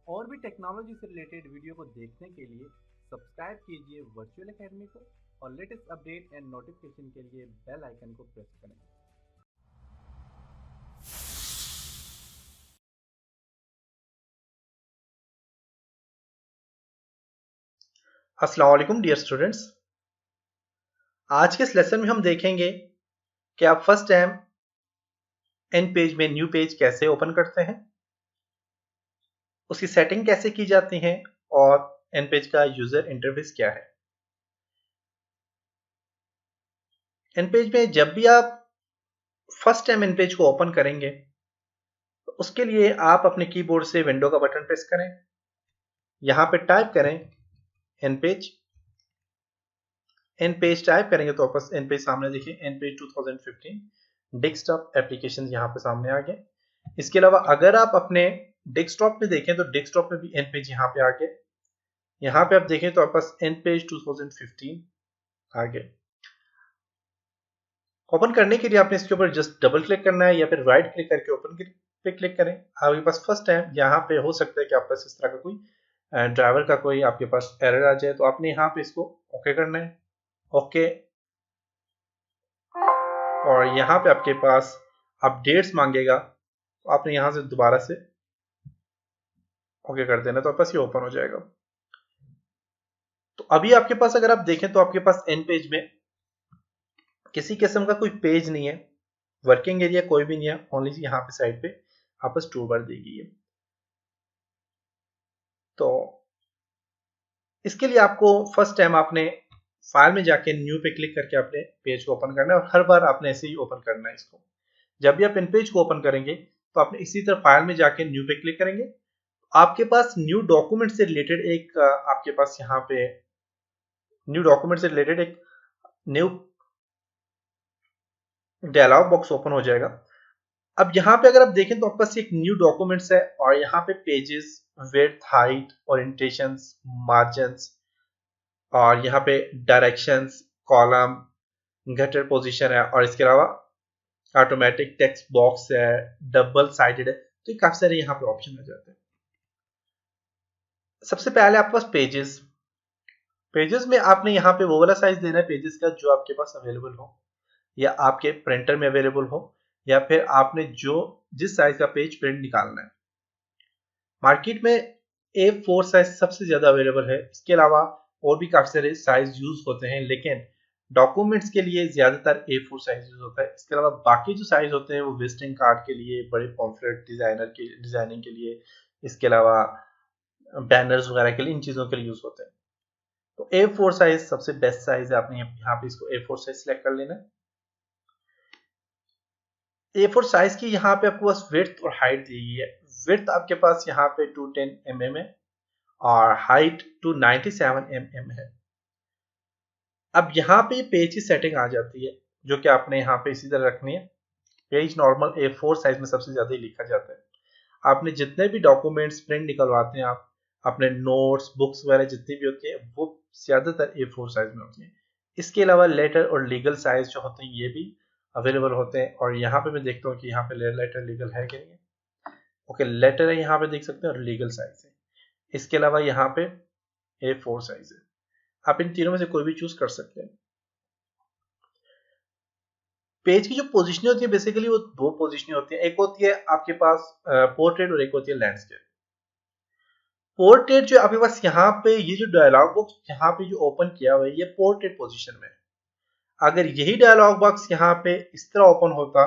और भी टेक्नोलॉजी से रिलेटेड वीडियो को देखने के लिए सब्सक्राइब कीजिए वर्चुअल एकेडमी को और लेटेस्ट अपडेट एंड नोटिफिकेशन के लिए बेल आइकन को प्रेस करें। अस्सलाम वालेकुम डियर स्टूडेंट्स। आज के इस लेसन में हम देखेंगे कि आप फर्स्ट टाइम एन पेज में न्यू पेज कैसे ओपन करते हैं, उसकी सेटिंग कैसे की जाती है और एन पेज का यूजर इंटरफेस क्या है। एन पेज में जब भी आप फर्स्ट टाइम एन पेज को ओपन करेंगे तो उसके लिए आप अपने कीबोर्ड से विंडो का बटन प्रेस करें, यहां पे टाइप करें N page. N page type करेंगे तो वापस एन पेज सामने देखिए, एन पेज 2015 डेस्कटॉप एप्लीकेशन यहाँ पे सामने आ गए। इसके अलावा अगर आप अपने डेस्कटॉप में देखें तो डेस्कटॉप में भी एन पेज यहाँ पे आ गए। यहाँ पे आप देखें तो आपके पास एन पेज 2015 आ गए। ओपन करने के लिए आपने इसके ऊपर जस्ट डबल क्लिक करना है या फिर राइट क्लिक करके ओपन पे क्लिक करें। आपके पास फर्स्ट टाइम यहाँ पे हो सकता है कि आपके पास इस तरह का कोई ड्राइवर का कोई आपके पास एरर आ जाए, तो आपने यहाँ पे इसको ओके करना है। ओके, और यहाँ पे आपके पास अपडेट्स मांगेगा, तो आपने यहाँ से दोबारा से ओके कर देना, तो आपके पास ये ओपन हो जाएगा। तो अभी आपके पास अगर आप देखें तो आपके पास एन पेज में किसी किस्म का कोई पेज नहीं है, वर्किंग एरिया कोई भी नहीं है, ओनली यहाँ पे साइड पे आपस टूल बार दी गई है। तो इसके लिए आपको फर्स्ट टाइम आपने फाइल में जाके न्यू पे क्लिक करके अपने पेज को ओपन करना है और हर बार आपने ऐसे ही ओपन करना है इसको। जब भी आप इन पेज को ओपन करेंगे तो आपने इसी तरह फाइल में जाके न्यू पे क्लिक करेंगे। आपके पास न्यू डॉक्यूमेंट से रिलेटेड एक आपके पास यहाँ पे न्यू डॉक्यूमेंट से रिलेटेड एक न्यू डायलॉग बॉक्स ओपन हो जाएगा। अब यहाँ पे अगर आप देखें तो आपके पास एक न्यू डॉक्यूमेंट्स है और यहाँ पे pages, width, height, orientations, margins और यहाँ पे डायरेक्शंस, कॉलम, गटर पोजीशन है और इसके अलावा ऑटोमेटिक टेक्स्ट बॉक्स है, डबल साइडेड है। तो ये काफी सारे यहाँ पे ऑप्शन आ जाते हैं। सबसे पहले आपके पास पेजेस। पेजेस में आपने यहाँ पे वो वाला साइज देना है पेजेस का जो आपके पास अवेलेबल हो या आपके प्रिंटर में अवेलेबल हो, या फिर आपने जो जिस साइज का पेज प्रिंट निकालना है। मार्केट में A4 साइज सबसे ज्यादा अवेलेबल है, इसके अलावा और भी काफी सारे साइज यूज होते हैं, लेकिन डॉक्यूमेंट्स के लिए ज्यादातर A4 साइज यूज होता है। इसके अलावा बाकी जो साइज होते हैं वो विजिटिंग कार्ड के लिए, बड़े पॉम्फलेट डिजाइनिंग के लिए, इसके अलावा बैनर्स वगैरह के लिए, इन चीजों के लिए यूज होते हैं। तो A4 साइज सबसे बेस्ट साइज है, आपने यहाँ पे इसको A4 साइज सिलेक्ट कर लेना है। A4 साइज की यहाँ पे आपको बस विड्थ और हाइट दी गई है। विड्थ आपके पास यहाँ पे 210 mm है और हाइट 297 mm है। अब यहाँ पे पेज की सेटिंग आ जाती है जो कि आपने यहाँ पे इसी तरह रखनी है। पेज नॉर्मल A4 साइज में सबसे ज्यादा ही लिखा जाता है। आपने जितने भी डॉक्यूमेंट्स प्रिंट निकलवाते हैं, आप अपने नोट्स, बुक्स वगैरह जितनी भी होती है वो ज्यादातर A4 साइज में होती है। इसके अलावा लेटर और लीगल साइज जो होते हैं ये भी अवेलेबल होते हैं, और यहाँ पे मैं देखता हूँ कि यहाँ पे लेटर लीगल है कि नहीं है। ओके, लेटर है यहाँ पे देख सकते हैं और लीगल साइज है। इसके अलावा यहाँ पे A4 साइज है। आप इन तीनों में से कोई भी चूज कर सकते हैं। पेज की जो पोजीशन होती है बेसिकली वो दो पोजीशन होती है, एक होती है आपके पास पोर्ट्रेट और एक होती है लैंडस्केप। पोर्ट्रेट जो आपके पास यहाँ पे ये जो डायलॉग बॉक्स यहाँ पे जो ओपन किया हुआ है ये पोर्ट्रेट पोजीशन में। अगर यही डायलॉग बॉक्स यहाँ पे इस तरह ओपन होता,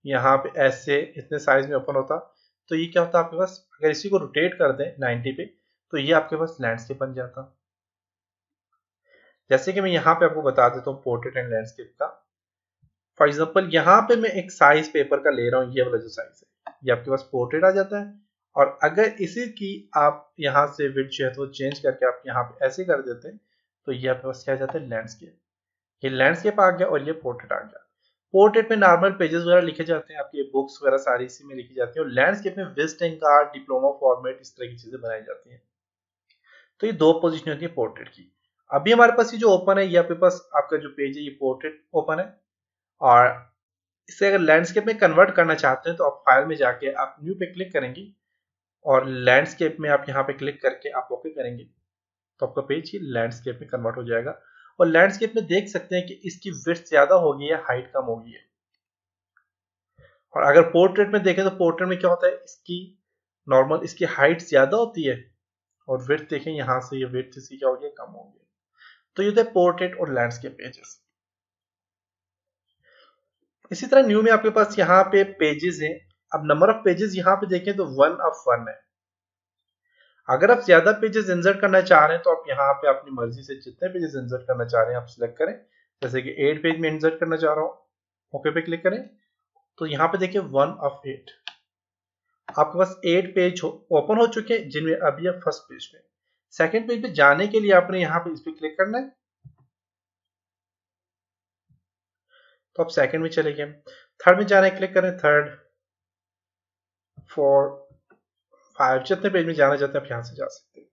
यहाँ पे ऐसे इतने साइज में ओपन होता, तो ये क्या होता आपके पास, अगर इसी को रोटेट कर दें 90 पे तो ये आपके पास लैंडस्केप बन जाता। जैसे कि मैं यहाँ पे आपको बता देता हूँ पोर्ट्रेट एंड लैंडस्केप का। फॉर एग्जाम्पल यहाँ पे मैं एक साइज पेपर का ले रहा हूँ, ये वाला जो साइज है ये आपके पास पोर्ट्रेट आ जाता है। और अगर इसी की आप यहाँ से विड्थ जो है तो चेंज करके आप यहाँ पे ऐसे कर देते हैं तो ये आपके पास क्या आ जाता है, लैंडस्केप। ये लैंडस्केप आ गया और ये पोर्ट्रेट आ गया। पोर्ट्रेट में नॉर्मल पेजेस वगैरह लिखे जाते हैं, आपकी बुक्स वगैरह सारी इसी में लिखी जाती है, और लैंडस्केप में विजिटिंग कार्ड, डिप्लोमा फॉर्मेट, इस तरह की चीजें बनाई जाती हैं। तो ये दो पोजीशन होती है पोर्ट्रेट की। अभी हमारे पास ये जो ओपन है ये आपके पास आपका जो पेज है ये पोर्ट्रेट ओपन है, और इसे अगर लैंडस्केप में कन्वर्ट करना चाहते हैं तो आप फाइल में जाके आप न्यू पे क्लिक करेंगे और लैंडस्केप में आप यहाँ पे क्लिक करके आप ओके करेंगे तो आपका पेज ही लैंडस्केप में कन्वर्ट हो जाएगा। और लैंडस्केप में देख सकते हैं कि इसकी विड्थ ज्यादा हो गई है, हाइट कम हो गई है। और अगर पोर्ट्रेट में देखें तो पोर्ट्रेट में क्या होता है, इसकी नॉर्मल इसकी हाइट ज्यादा होती है और विड्थ देखें यहाँ से ये विड्थ इसकी क्या हो गया, कम हो गया। तो ये थे पोर्ट्रेट और लैंडस्केप पेजेस। इसी तरह न्यू में आपके पास यहाँ पे पेजेस हैं। अब नंबर ऑफ पेजेस यहाँ पे देखें तो 1 है। अगर आप ज्यादा पेजेस इंसर्ट करना चाह रहे हैं तो आप यहाँ पे अपनी मर्जी से जितने पेजेस इंसर्ट करना चाह रहे हैं आप सिलेक्ट करें। जैसे कि 8 पेज में इंसर्ट करना चाह रहा हूँ, ओके पे क्लिक करें तो यहाँ पे देखिए 1 of 8 आपके पास 8 पेज ओपन हो चुके हैं, जिनमें अभी आप फर्स्ट पेज पे। सेकंड पेज पे जाने के लिए आपने यहाँ पे इस पे क्लिक करना है तो आप सेकंड में चले गए। थर्ड में जाना है, क्लिक करें, थर्ड, 4, 5 जितने पेज में जाना चाहते हैं आप यहाँ से जा सकते हैं।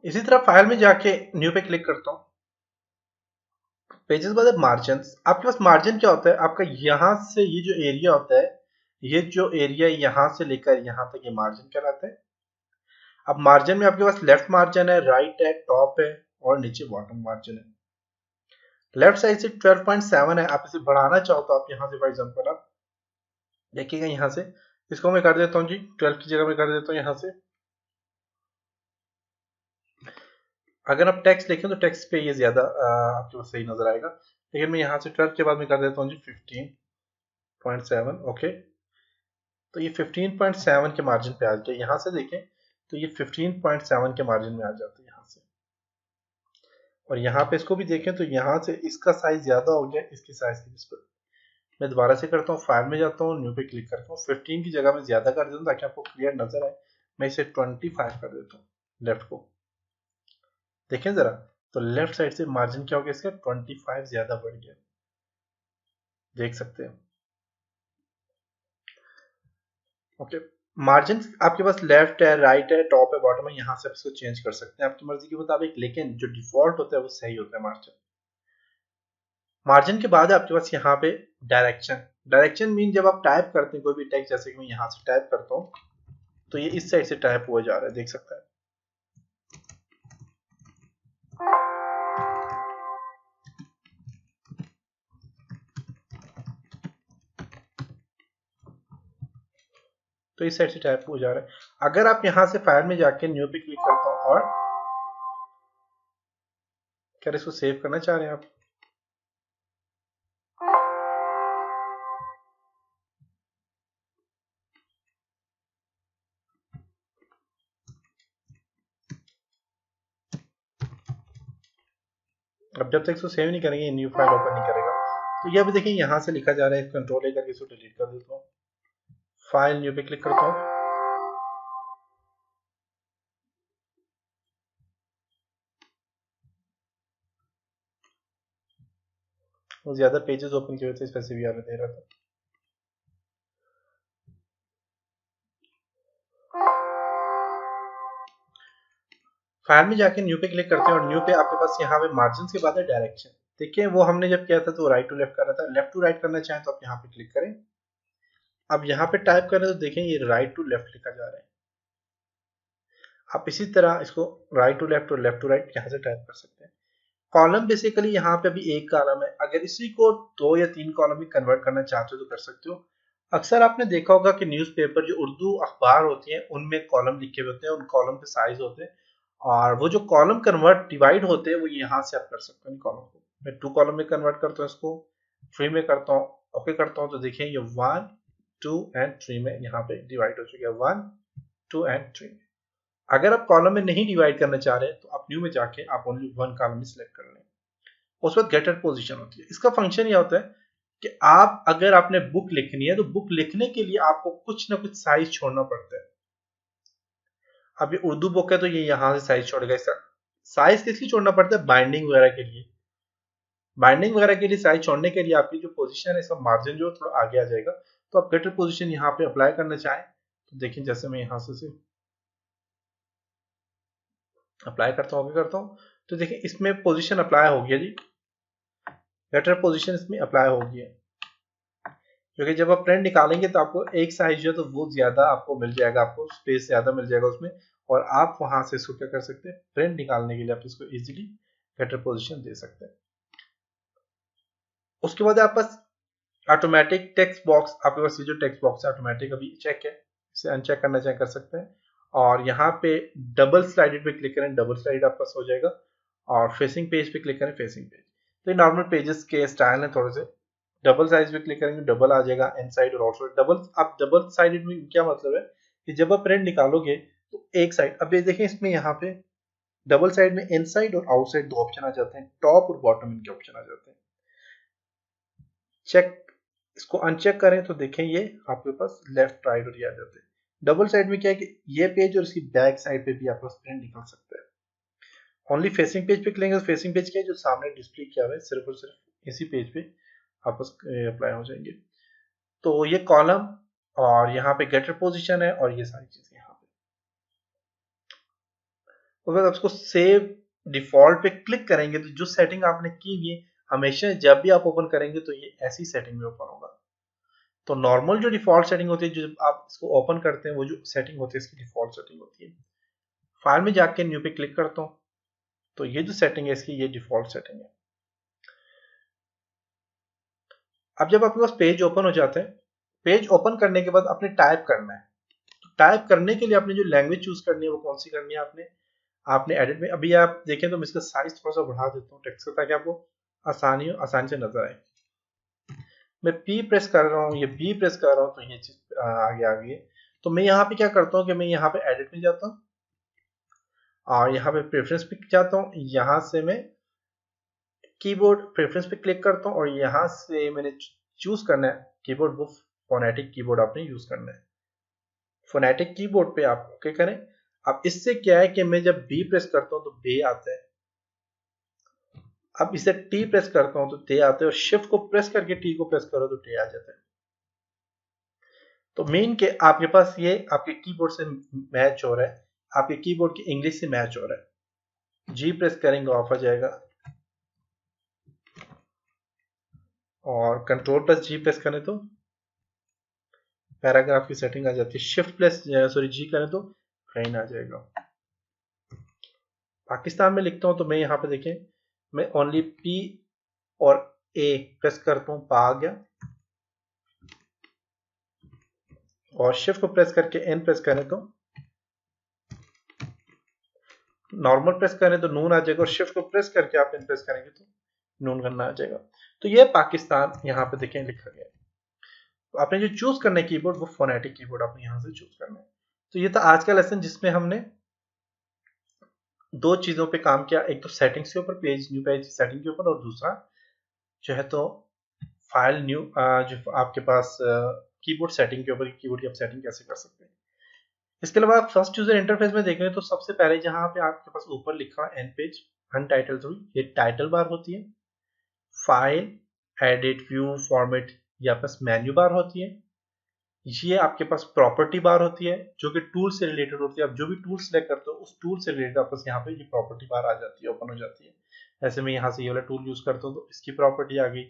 इसी तरह फाइल में जाके न्यू पे क्लिक करता हूँ। पेजेस बाद मार्जिन, आपके पास मार्जिन क्या होता है, आपका यहाँ से ये जो एरिया होता है, ये जो एरिया यहाँ से लेकर यहाँ तक ये मार्जिन कहलाता है। अब मार्जिन में आपके पास लेफ्ट मार्जिन है, राइट है, टॉप है और नीचे बॉटम मार्जिन है। लेफ्ट साइड से 12.7 है, आप इसे बढ़ाना चाहो तो आप यहाँ से फॉर एग्जांपल आप देखिएगा यहाँ से इसको मैं कर देता हूँ जी 12 की जगह मैं कर देता हूँ यहाँ से। अगर आप टेक्स्ट लिखें तो टेक्स्ट पे ये ज्यादा आपके पास सही नजर आएगा, लेकिन मैं यहाँ से 12 के बाद मैं कर देता हूँ जी 15.7। ओके, तो ये 15.7 के मार्जिन पे आ जाए। यहाँ से देखें तो ये 15.7 के मार्जिन में आ जाता है यहाँ से। और यहाँ पे इसको भी देखें तो यहाँ से इसका साइज ज्यादा हो गया इसकी साइज की निस्बत। मैं दोबारा से करता हूँ, फाइल में जाता हूँ, न्यू पे क्लिक करता हूँ, 15 की जगह मैं ज्यादा कर देता हूँ ताकि आपको क्लियर नजर आए। मैं इसे 25 कर देता हूँ लेफ्ट को, देखें जरा तो लेफ्ट साइड से मार्जिन क्या हो गया इसका 25 ज्यादा बढ़ गया, देख सकते हैं। ओके, मार्जिन आपके पास लेफ्ट है, राइट है, टॉप है, बॉटम है, यहाँ से आप इसको चेंज कर सकते हैं आपकी मर्जी के मुताबिक, लेकिन जो डिफॉल्ट होता है वो सही होता है मार्जिन। मार्जिन के बाद आपके पास यहाँ पे डायरेक्शन। डायरेक्शन मीन जब आप टाइप करते हैं कोई भी टेक्स्ट, जैसे कि मैं यहाँ से टाइप करता हूँ तो ये इस साइड से टाइप हुआ जा रहा है, देख सकते हैं। तो इस साइड से टाइप हो जा रहा है। अगर आप यहाँ से फाइल में जाके न्यू पे क्लिक करता हूँ और क्या इसको सेव करना चाह रहे हैं आप, अब जब तक इसको सेव नहीं करेंगे न्यू फाइल ओपन नहीं करेगा। तो ये अभी देखिए यहाँ से लिखा जा रहा है, कंट्रोल लेकर इसको डिलीट कर देता हूँ, फाइल न्यू पे क्लिक करता हूँ। वो ज्यादा पेजेस ओपन किए हुए थे इस वजह से भी दे रहा था। फाइल में जाके न्यू पे क्लिक करते हैं और न्यू पे आपके पास यहाँ पे मार्जिन के बाद है डायरेक्शन। देखिए वो हमने जब किया था तो राइट टू लेफ्ट कर रहा था, लेफ्ट टू राइट करना चाहें तो आप यहाँ पे क्लिक करें। अब यहाँ पे टाइप करें तो देखें ये राइट टू लेफ्ट लिखा जा रहा है। आप इसी तरह इसको राइट टू लेफ्ट और लेफ्ट टू राइट यहाँ से टाइप कर सकते हैं। कॉलम बेसिकली यहाँ पे अभी एक कॉलम है, अगर इसी को 2 या 3 कॉलम में कन्वर्ट करना चाहते हो तो कर सकते हो। अक्सर आपने देखा होगा कि न्यूज़पेपर जो उर्दू अखबार होती हैं उनमें कॉलम लिखे हुए होते हैं, उन कॉलम के साइज होते हैं और वो जो कॉलम कन्वर्ट डिवाइड होते हैं वो यहाँ से आप कर सकते हैं। कॉलम को मैं 2 कॉलम में कन्वर्ट करता हूँ, इसको 3 में करता हूँ, ओके करता हूँ तो देखिए ये 1, 2 एंड 3 में यहाँ पे डिवाइड हो चुका है, 1, 2 एंड 3। अगर आप कॉलम में नहीं डिवाइड करना चाह रहे तो आप न्यू में जाके आप ओनली 1 कॉलम में सिलेक्ट कर लें। उस वक्त गेटर पोजीशन होती है। इसका फंक्शन यह होता है कि आप अगर आपने बुक लिखनी है तो बुक लिखने के लिए आपको कुछ ना कुछ साइज छोड़ना पड़ता है। अब ये उर्दू बुक है तो ये यहाँ से साइज छोड़ेगा। इसका साइज किस लिए छोड़ना पड़ता है, बाइंडिंग वगैरह के लिए। बाइंडिंग वगैरह के लिए साइज छोड़ने के लिए आपकी जो पोजीशन है इसका मार्जिन जो थोड़ा आगे आ जाएगा। तो आप गेटर पोजीशन यहाँ पे अप्लाई करना चाहें तो देखिए जैसे मैं यहाँ से अप्लाई करता हूँ, करता हूँ तो देखिए इसमें पोजीशन अप्लाई हो गया जी, गेटर पोजीशन इसमें अप्लाई हो गया। क्योंकि जब आप प्रिंट निकालेंगे तो आपको एक साइज जो है तो वो ज्यादा आपको मिल जाएगा, आपको स्पेस ज्यादा मिल जाएगा उसमें, और आप वहां से इसको क्या कर सकते हैं, प्रिंट निकालने के लिए आप इसको इजीली गटर पोजीशन दे सकते हैं। उसके बाद आप पास ऑटोमेटिक टेक्स्ट बॉक्स, आपके पास ये जो टेक्स्ट बॉक्स है ऑटोमेटिक अभी चेक है, इसे अनचेक करना चाहे कर सकते हैं। और यहाँ पे डबल स्लाइडेड पे क्लिक करें, डबल स्लाइड आपके पास हो जाएगा, और फेसिंग पेज पे क्लिक करें, फेसिंग पेज। तो ये नॉर्मल पेजेस के स्टाइल है थोड़े से। डबल साइज पे क्लिक करेंगे डबल आ जाएगा, इन साइड और आउट साइड डबल। आप डबल साइडेड में क्या मतलब है कि जब आप प्रिंट निकालोगे तो एक साइड, अब ये देखें इसमें यहाँ पे डबल साइड में इन साइड और आउट साइड दो ऑप्शन आ जाते हैं, टॉप और बॉटम इनके ऑप्शन आ जाते हैं। चेक, इसको अनचेक करें तो देखें ये आपके पास लेफ्ट राइट और ये आ जाते हैं। डबल साइड में क्या है कि ये पेज और इसकी बैक साइड पे भी आपके पास प्रिंट निकल सकता है। ओनली फेसिंग पेज पे क्लिक, फेसिंग पेज क्या है, जो सामने डिस्प्ले किया हुआ है सिर्फ और सिर्फ इसी पेज पे आपस अप्लाई हो जाएंगे। तो ये कॉलम और यहाँ पे गेटर पोजीशन है और ये सारी चीजें यहाँ पे। तो अगर आप इसको सेव डिफॉल्ट पे क्लिक करेंगे तो जो सेटिंग आपने की हुई है हमेशा जब भी आप ओपन करेंगे तो ये ऐसी सेटिंग में ओपन होगा। तो नॉर्मल जो डिफॉल्ट सेटिंग होती है, जो आप इसको ओपन करते हैं वो जो सेटिंग होती है इसकी डिफॉल्ट सेटिंग होती है। फाइल में जाके न्यू पे क्लिक करता हूँ तो ये जो सेटिंग है इसकी ये डिफॉल्ट सेटिंग है। अब जब आपके पास पेज ओपन हो जाता है, पेज ओपन करने के बाद आपने टाइप करना है। तो टाइप करने के लिए आपने जो लैंग्वेज चूज करनी है वो कौन सी करनी है, आपने एडिट में, अभी आप देखें तो मैं इसका साइज थोड़ा सा बढ़ा देता हूँ टेक्स्ट का, ताकि आपको आसानी से नजर आए। मैं पी प्रेस कर रहा हूँ, ये बी प्रेस कर रहा हूँ तो ये चीज आगे आ गई है। तो मैं यहाँ पे क्या करता हूँ कि मैं यहाँ पे एडिट में जाता हूँ और यहाँ पे प्रेफरेंस पे जाता हूँ, यहाँ से मैं कीबोर्ड प्रेफरेंस पे क्लिक करता हूँ और यहाँ से मैंने चूज करना है कीबोर्ड, वो फोनेटिक कीबोर्ड आपने यूज करना है। फोनेटिक कीबोर्ड पे आप ओके करें। अब इससे क्या है कि मैं जब बी प्रेस करता हूँ तो बे आता है, अब इसे टी प्रेस करता हूँ तो ते आता है, और शिफ्ट को प्रेस करके टी को प्रेस करो तो टे आ जाता है। तो मेन के आपके पास ये आपके कीबोर्ड से मैच हो रहा है, आपके कीबोर्ड की इंग्लिश से मैच हो रहा है। जी प्रेस करेंगे ऑफ आ जाएगा, और कंट्रोल प्लस जी प्रेस करें तो पैराग्राफ की सेटिंग आ जाती है। शिफ्ट प्लस जी करें तो लाइन आ जाएगा। पाकिस्तान में लिखता हूं तो मैं यहाँ पे देखें, मैं ओनली पी और ए प्रेस करता हूँ, पा आ गया, और शिफ्ट को प्रेस करके एन प्रेस करें तो नॉर्मल प्रेस करें तो नून आ जाएगा, और शिफ्ट को प्रेस करके आप एन प्रेस करेंगे तो नून करना आ जाएगा। तो ये पाकिस्तान यहाँ पे देखें लिखा गया है। तो आपने जो चूज करना है कीबोर्ड वो फोनेटिक कीबोर्ड आपने यहाँ से चूज करना है। तो ये था आज का लेसन जिसमें हमने दो चीजों पे काम किया, एक तो सेटिंग्स के ऊपर, पेज न्यू पेज सेटिंग के ऊपर, और दूसरा जो है तो फाइल न्यू जो आपके पास कीबोर्ड सेटिंग के ऊपर, कीबोर्ड की आप सेटिंग कैसे कर सकते हैं। इसके अलावा आप फर्स्ट यूजर इंटरफेस में देखें तो सबसे पहले जहां पे आपके पास ऊपर लिखा है एंड पेज अनटाइटल 3, ये टाइटल बार होती है। फाइल, एडिट, व्यू, फॉर्मेट, ये आपके पास मेन्यू बार होती है। ये आपके पास प्रॉपर्टी बार होती है जो कि टूल से रिलेटेड होती है। आप जो भी टूल सेलेक्ट करते हो उस टूल से रिलेटेड आपके पास यहाँ पे ये प्रॉपर्टी बार आ जाती है, ओपन हो जाती है। ऐसे मैं यहाँ से ये वाला टूल यूज करता हूँ तो इसकी प्रॉपर्टी आ गई।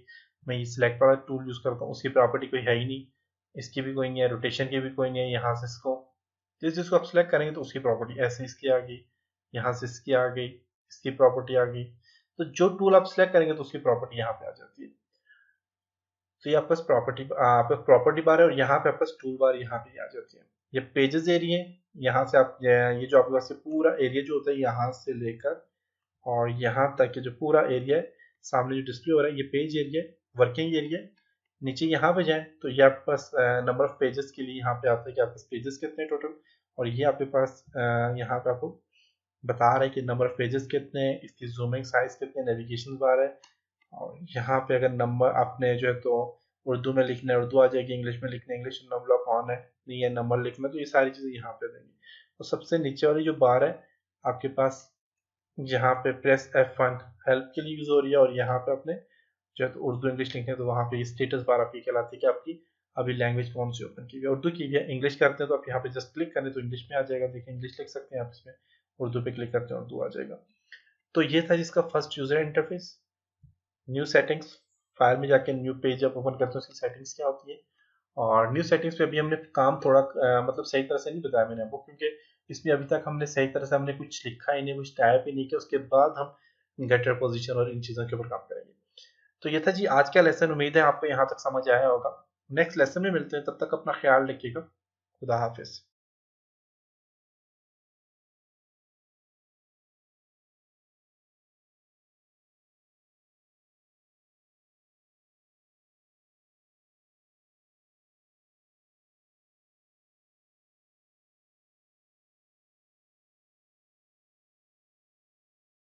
मैं ये सिलेक्ट वाला टूल यूज करता हूँ, उसकी प्रॉपर्टी कोई है ही नहीं, इसकी भी कोई नहीं है, रोटेशन की भी कोई नहीं है। यहाँ से इसको जिस जिसको आप सिलेक्ट करेंगे तो उसकी प्रॉपर्टी ऐसे इसकी आ गई, यहाँ से इसकी आ गई, इसकी प्रॉपर्टी आ गई। तो जो टूल आप सिलेक्ट करेंगे तो उसकी प्रॉपर्टी यहाँ पे आ जाती है। तो ये आपके पास प्रॉपर्टी बार है, और यहाँ पे आपके पास टूल बार यहाँ पे आ जाती है। ये पेजेस एरिया, यहाँ से आप ये जो आपके पास पूरा एरिया जो होता है यहाँ से लेकर और यहाँ तक जो पूरा एरिया है सामने जो डिस्प्ले हो रहा है ये पेज एरिया, वर्किंग एरिया। नीचे यहाँ पे जाएं तो ये आपके पास नंबर ऑफ पेजेस के लिए यहाँ पे आता है कि आपके पास पेजेस कितने टोटल, और ये आपके पास यहाँ पे आपको बता रहा है कि नंबर ऑफ पेजेस कितने हैं, इसकी जूमिंग साइज कितने, नेविगेशन बार है। और यहाँ पे अगर नंबर आपने जो है तो उर्दू में लिखना है उर्दू आ जाएगी, इंग्लिश में लिखना है इंग्लिश, नंबर ब्लॉक ऑन है नहीं है, नंबर लिखना तो ये सारी चीज़ें यहाँ पे देंगे। तो सबसे नीचे वाली जो बार है आपके पास यहाँ पे प्रेस F1 हेल्प के लिए यूज हो रही है, और यहाँ पे अपने जो है तो उर्दू इंग्लिश लिखते हैं तो वहाँ पे स्टेटस बार आपकी कहलाती है कि आपकी अभी लैंग्वेज कौन सी ओपन की है। उर्दू की है, इंग्लिश करते हैं तो आप यहाँ पे जस्ट क्लिक करें तो इंग्लिश में आ जाएगा, देखिए इंग्लिश लिख सकते हैं आप इसमें, उर्दू पे क्लिक करते हैं उर्दू आ जाएगा। तो ये था जिसका first user interface. New settings, file में जाके न्यू पेज आप ओपन करते हैं उसकी सेटिंग्स क्या होती है, और न्यू सेटिंग्स पे अभी हमने काम थोड़ा मतलब सही तरह से नहीं बताया मैंने आपको, क्योंकि इसमें अभी तक हमने सही तरह से हमने कुछ लिखा ही नहीं, कुछ टाइप ही नहीं किया। उसके बाद हम गेटर पोजीशन और इन चीज़ों के ऊपर काम करेंगे। तो ये था जी आज का लेसन। उम्मीद है आपको यहाँ तक समझ आया होगा। नेक्स्ट लेसन में मिलते हैं, तब तक अपना ख्याल रखिएगा। खुदा हाफिज।